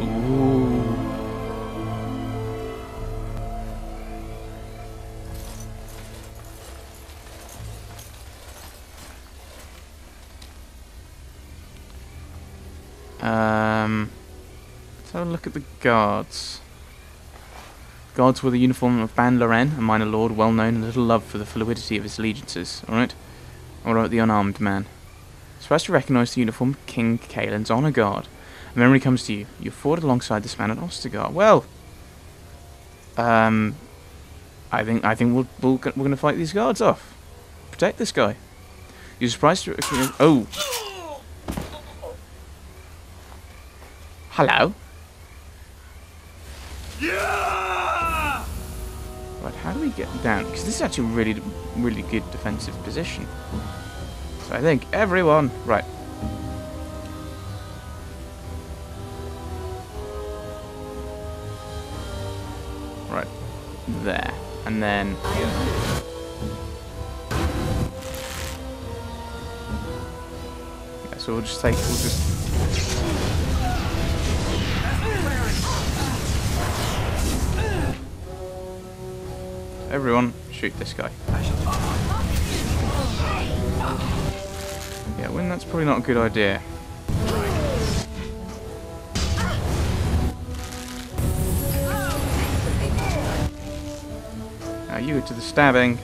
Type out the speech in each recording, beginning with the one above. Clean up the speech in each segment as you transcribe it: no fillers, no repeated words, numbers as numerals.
Ooh. Let's have a look at the guards. Guards wore the uniform of Ban Loren, a minor lord well known and little loved for the fluidity of his allegiances. Alright? What about the unarmed man? Surprised to recognise the uniform of King Kaelin's honour guard. A memory comes to you. You fought alongside this man at Ostagar. Well, I think we're going to fight these guards off. Protect this guy. You're surprised to... Oh! Hello? Yeah! Right, how do we get down? Because this is actually a really, really good defensive position. So I think everyone... Right. Right. There. And then... Yeah, so we'll just take... We'll just... Everyone, shoot this guy. Yeah, that's probably not a good idea. Now you go to the stabbing.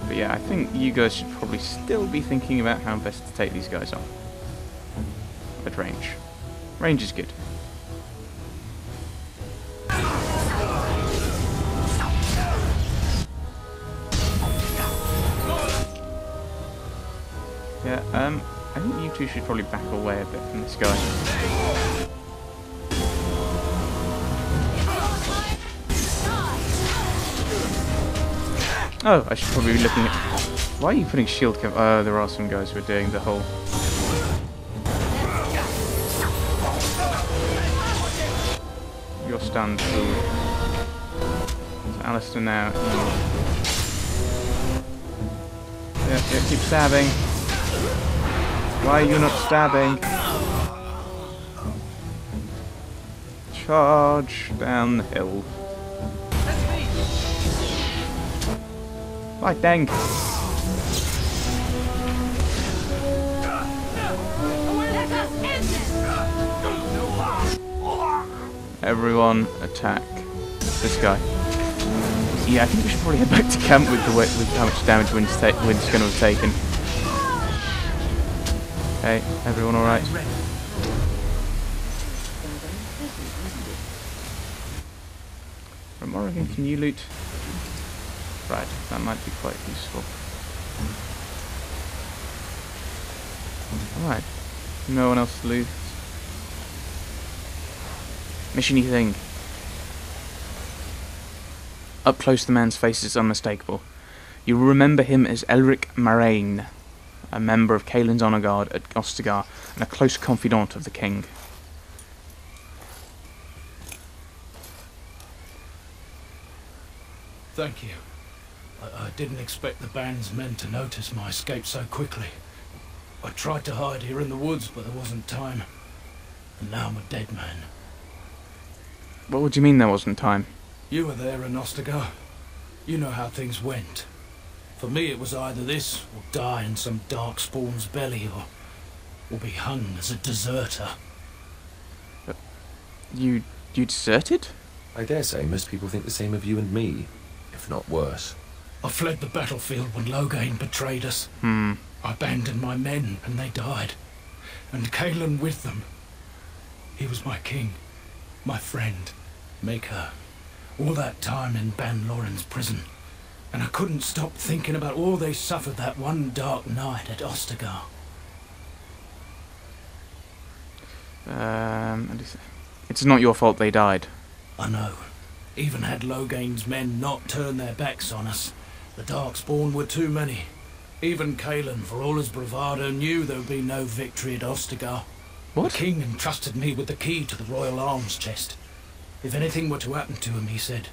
But yeah, I think you guys should probably still be thinking about how best to take these guys on. At range. Range is good. Yeah, I think you two should probably back away a bit from this guy. Oh, I should probably be looking at... Why are you putting shield cover? Oh, there are some guys who are doing the whole... You're stunned. So Alistair now. Yeah, keep stabbing. Why are you not stabbing? Charge down the hill. Lightning! Everyone attack this guy. Yeah, I think we should probably head back to camp with how much damage Wind's going to have taken. Okay, everyone alright? From Oregon, can you loot? Right, that might be quite useful. Alright, no one else to loot. Mission-y thing. Up close, the man's face is unmistakable. You will remember him as Elric Moraine, a member of Kaelin's honour guard at Ostagar, and a close confidant of the king. Thank you. I didn't expect the band's men to notice my escape so quickly. I tried to hide here in the woods, but there wasn't time. And now I'm a dead man. What would you mean there wasn't time? You were there in Ostagar. You know how things went. For me it was either this, or die in some dark spawn's belly, or be hung as a deserter. You deserted? I dare say most people think the same of you and me, if not worse. I fled the battlefield when Loghain betrayed us. I abandoned my men, and they died. And Kaelin with them. He was my king, my friend, maker. All that time in Ban Loren's prison. And I couldn't stop thinking about all they suffered that one dark night at Ostagar. It's not your fault they died. I know. Even had Loghain's men not turned their backs on us, the Darkspawn were too many. Even Kaelin, for all his bravado, knew there would be no victory at Ostagar. What? The king entrusted me with the key to the royal arms chest. If anything were to happen to him, he said,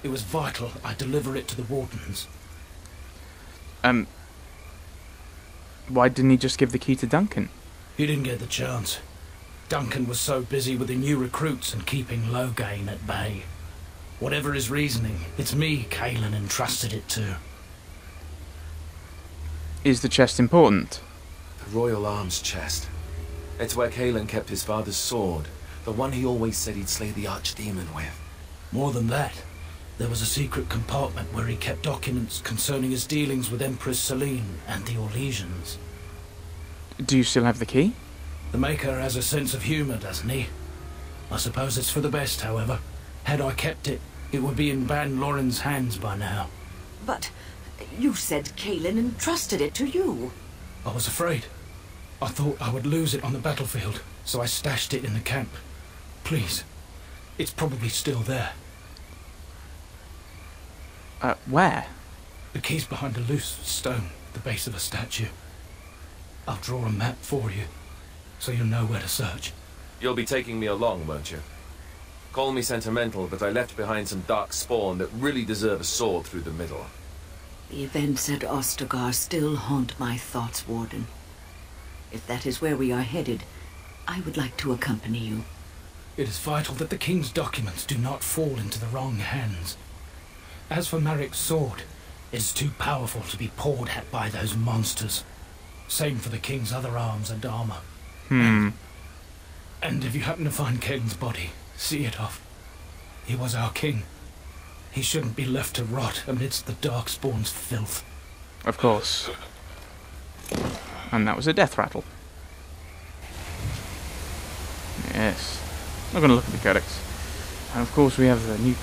it was vital I deliver it to the wardens. Why didn't he just give the key to Duncan? He didn't get the chance. Duncan was so busy with the new recruits and keeping Loghain at bay. Whatever his reasoning, it's me Caelan entrusted it to. Is the chest important? The royal arms chest. It's where Caelan kept his father's sword, the one he always said he'd slay the archdemon with. More than that, there was a secret compartment where he kept documents concerning his dealings with Empress Selene and the Orlesians. Do you still have the key? The Maker has a sense of humour, doesn't he? I suppose it's for the best, however. Had I kept it, it would be in Ban Loren's hands by now. But you said Caelan entrusted it to you. I was afraid. I thought I would lose it on the battlefield, so I stashed it in the camp. Please, it's probably still there. Where? The key's behind a loose stone, the base of a statue. I'll draw a map for you, so you'll know where to search. You'll be taking me along, won't you? Call me sentimental, but I left behind some dark spawn that really deserve a sword through the middle. The events at Ostagar still haunt my thoughts, Warden. If that is where we are headed, I would like to accompany you. It is vital that the King's documents do not fall into the wrong hands. As for Maric's sword, it is too powerful to be pawed at by those monsters. Same for the King's other arms and armor. And if you happen to find Caelan's body, see it off. He was our king. He shouldn't be left to rot amidst the Darkspawn's filth. Of course. And that was a death rattle. Yes. Not going to look at the codex. And of course we have the new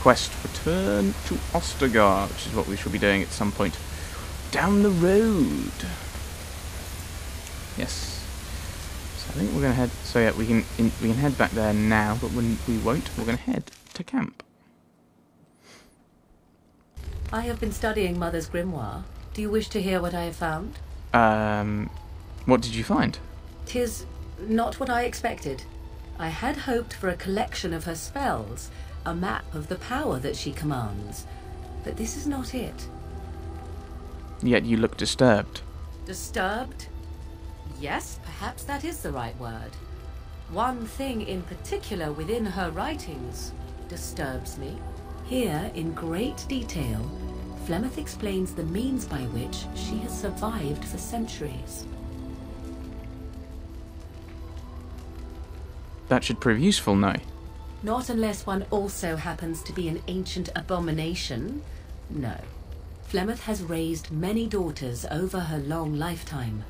quest, Return to Ostagar, which is what we shall be doing at some point down the road. Yes. So I think we're going to head... So yeah, we can head back there now, but when we won't, we're going to head to camp. I have been studying Mother's grimoire. Do you wish to hear what I have found? What did you find? 'Tis not what I expected. I had hoped for a collection of her spells, a map of the power that she commands. But this is not it. Yet you look disturbed. Disturbed? Yes, perhaps that is the right word. One thing in particular within her writings disturbs me. Here, in great detail, Flemeth explains the means by which she has survived for centuries. That should prove useful, no? Not unless one also happens to be an ancient abomination. No. Flemeth has raised many daughters over her long lifetime.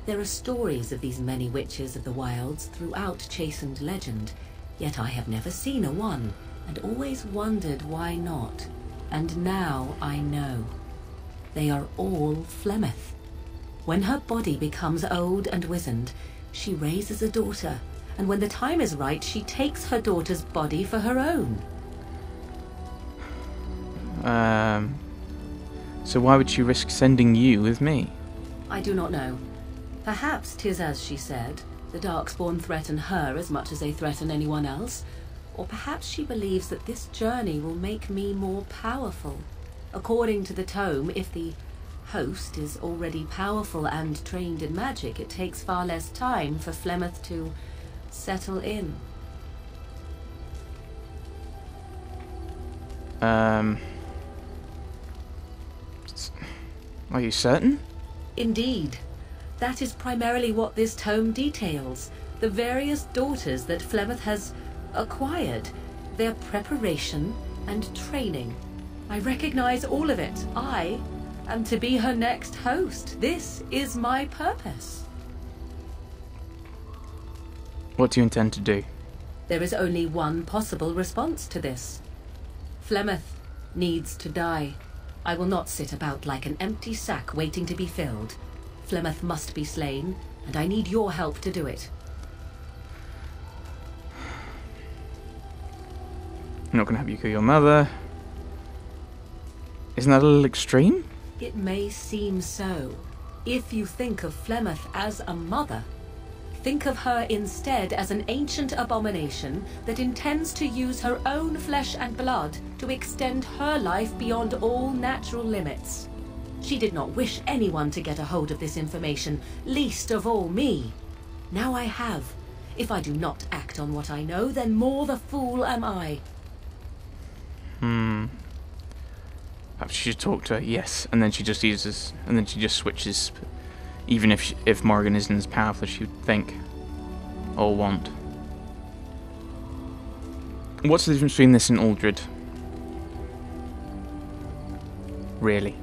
There are stories of these many witches of the wilds throughout chastened legend, yet I have never seen a one, and always wondered why not. And now I know. They are all Flemeth. When her body becomes old and wizened, she raises a daughter, and when the time is right, she takes her daughter's body for her own. So why would she risk sending you with me? I do not know. Perhaps 'tis as she said, the Darkspawn threaten her as much as they threaten anyone else. Or perhaps she believes that this journey will make me more powerful. According to the tome, if the host is already powerful and trained in magic, it takes far less time for Flemeth to settle in. Are you certain? Indeed. That is primarily what this tome details. The various daughters that Flemeth has acquired, their preparation and training. I recognize all of it. I am to be her next host. This is my purpose. What do you intend to do? There is only one possible response to this. Flemeth needs to die. I will not sit about like an empty sack waiting to be filled. Flemeth must be slain, and I need your help to do it. I'm not going to have you kill your mother. Isn't that a little extreme? It may seem so. If you think of Flemeth as a mother, think of her instead as an ancient abomination that intends to use her own flesh and blood to extend her life beyond all natural limits. She did not wish anyone to get a hold of this information, least of all me. Now I have. If I do not act on what I know, then more the fool am I. Perhaps she should talk to her, yes, and then she just uses, and then she just switches, even if Morrigan isn't as powerful as she would think, or want. What's the difference between this and Aldred? Really?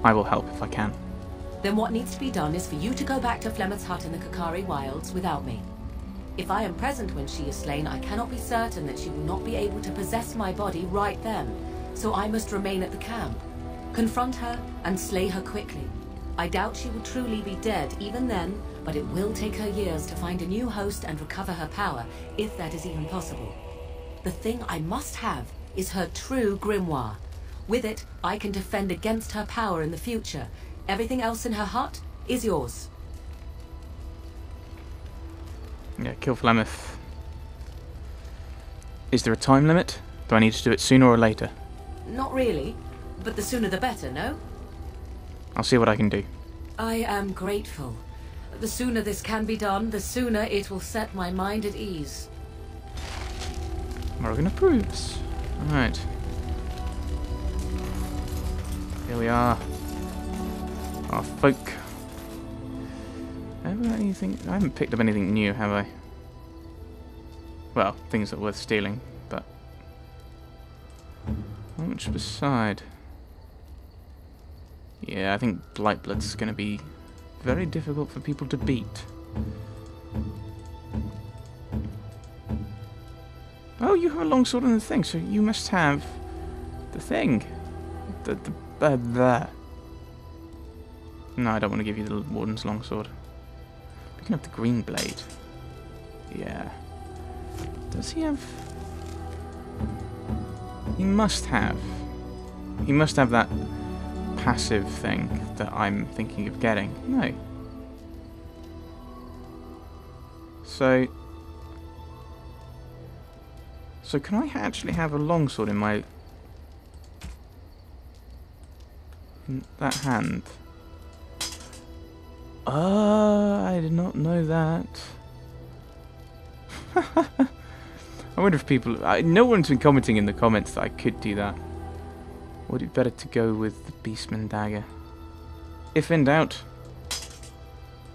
I will help if I can. Then what needs to be done is for you to go back to Flemeth's hut in the Kakari Wilds without me. If I am present when she is slain, I cannot be certain that she will not be able to possess my body right then, so I must remain at the camp. Confront her and slay her quickly. I doubt she will truly be dead even then, but it will take her years to find a new host and recover her power, if that is even possible. The thing I must have is her true grimoire. With it, I can defend against her power in the future. Everything else in her hut is yours. Yeah, kill Flemeth. Is there a time limit? Do I need to do it sooner or later? Not really, but the sooner the better, no? I'll see what I can do. I am grateful. The sooner this can be done, the sooner it will set my mind at ease. Morrigan approves. Alright. Here we are. Our folk. I haven't picked up anything new, have I? Well, things that are worth stealing, but not much beside. Yeah, I think Blightblood's going to be very difficult for people to beat. Oh, you have a longsword and the thing, so you must have the thing. There. No, I don't want to give you the Warden's longsword. We can have the green blade. Yeah. Does he have... He must have that passive thing that I'm thinking of getting. No. So can I actually have a longsword in that hand? I did not know that. I wonder if people... no one's been commenting in the comments that I could do that. Would it be better to go with the Beastman dagger? If in doubt...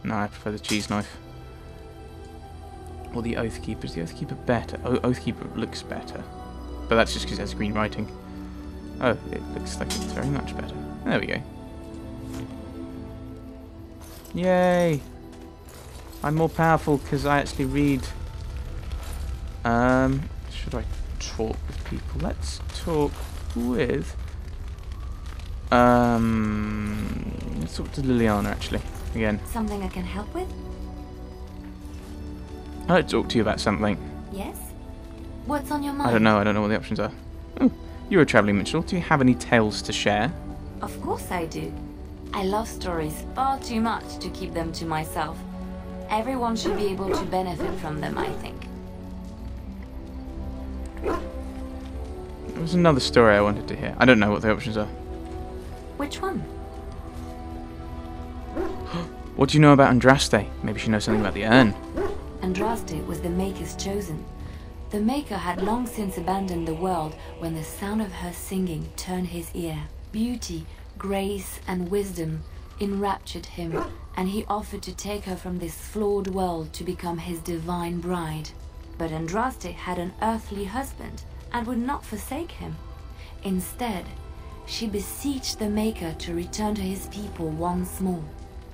No, I prefer the cheese knife. Or the Oathkeeper. Is the Oathkeeper better? Oh, Oathkeeper looks better. But that's just because it has green writing. Oh, it looks like it's very much better. There we go. Yay! I'm more powerful because I actually read. Should I talk with people? Let's talk with. Let's talk to Liliana actually. Again. Something I can help with? I'd like to talk to you about something. Yes? What's on your mind? I don't know what the options are. Oh, you're a travelling minstrel. Do you have any tales to share? Of course I do. I love stories far too much to keep them to myself. Everyone should be able to benefit from them, I think. There was another story I wanted to hear. I don't know what the options are. Which one? What do you know about Andraste? Maybe she knows something about the urn. Andraste was the Maker's chosen. The Maker had long since abandoned the world when the sound of her singing turned his ear. Beauty, grace, and wisdom enraptured him, and he offered to take her from this flawed world to become his divine bride. But Andraste had an earthly husband and would not forsake him. Instead, she beseeched the Maker to return to his people once more.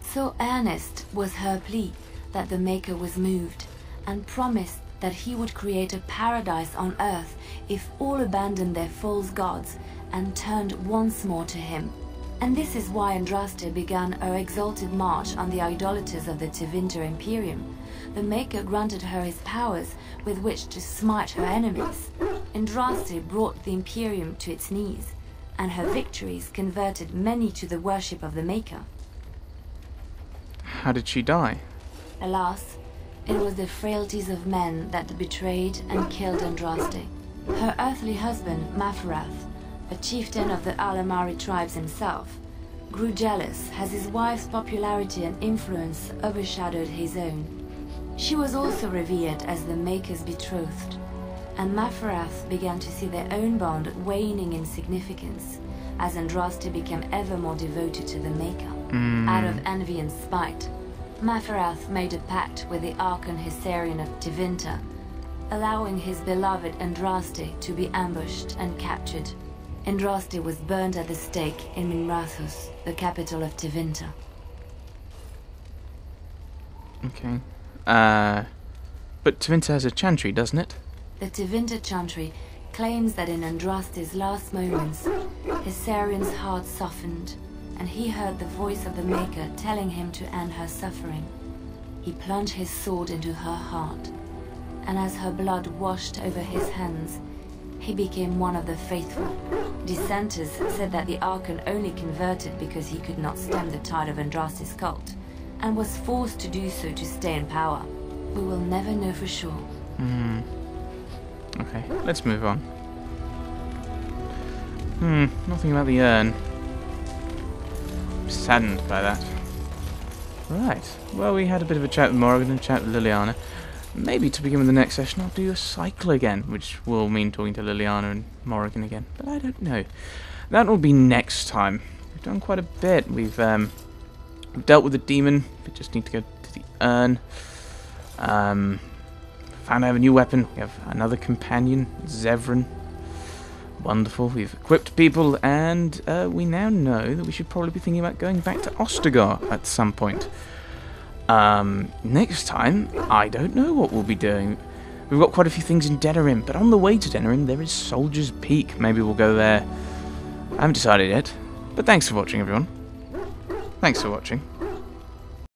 So earnest was her plea that the Maker was moved, and promised that he would create a paradise on earth if all abandoned their false gods and turned once more to him. And this is why Andraste began her exalted march on the idolaters of the Tevinter Imperium. The Maker granted her his powers with which to smite her enemies. Andraste brought the Imperium to its knees, and her victories converted many to the worship of the Maker. How did she die? Alas, it was the frailties of men that betrayed and killed Andraste. Her earthly husband, Mafarath, a chieftain of the Alamari tribes himself, grew jealous as his wife's popularity and influence overshadowed his own. She was also revered as the Maker's betrothed, and Maferath began to see their own bond waning in significance as Andraste became ever more devoted to the Maker. Out of envy and spite, Maferath made a pact with the Archon Hysarian of Tevinter, allowing his beloved Andraste to be ambushed and captured. Andraste was burned at the stake in Minrathous, the capital of Tevinter. Okay. But Tevinter has a chantry, doesn't it? The Tevinter chantry claims that in Andraste's last moments, Hysarian's heart softened, and he heard the voice of the Maker telling him to end her suffering. He plunged his sword into her heart, and as her blood washed over his hands, he became one of the faithful. Dissenters said that the Archon only converted because he could not stem the tide of Andraste's cult, and was forced to do so to stay in power. We will never know for sure. Okay, let's move on. Nothing about the urn. I'm saddened by that. Right, well, we had a bit of a chat with Morrigan and a chat with Liliana. Maybe to begin with the next session I'll do a cycle again, which will mean talking to Liliana and Morrigan again, but I don't know. That will be next time. We've done quite a bit. We've dealt with the demon. We just need to go to the urn. Found I have a new weapon. We have another companion, Zevran. Wonderful. We've equipped people, and we now know that we should probably be thinking about going back to Ostagar at some point. Next time, I don't know what we'll be doing. We've got quite a few things in Denerim, but on the way to Denerim there is Soldier's Peak. Maybe we'll go there. I haven't decided yet. But thanks for watching, everyone. Thanks for watching.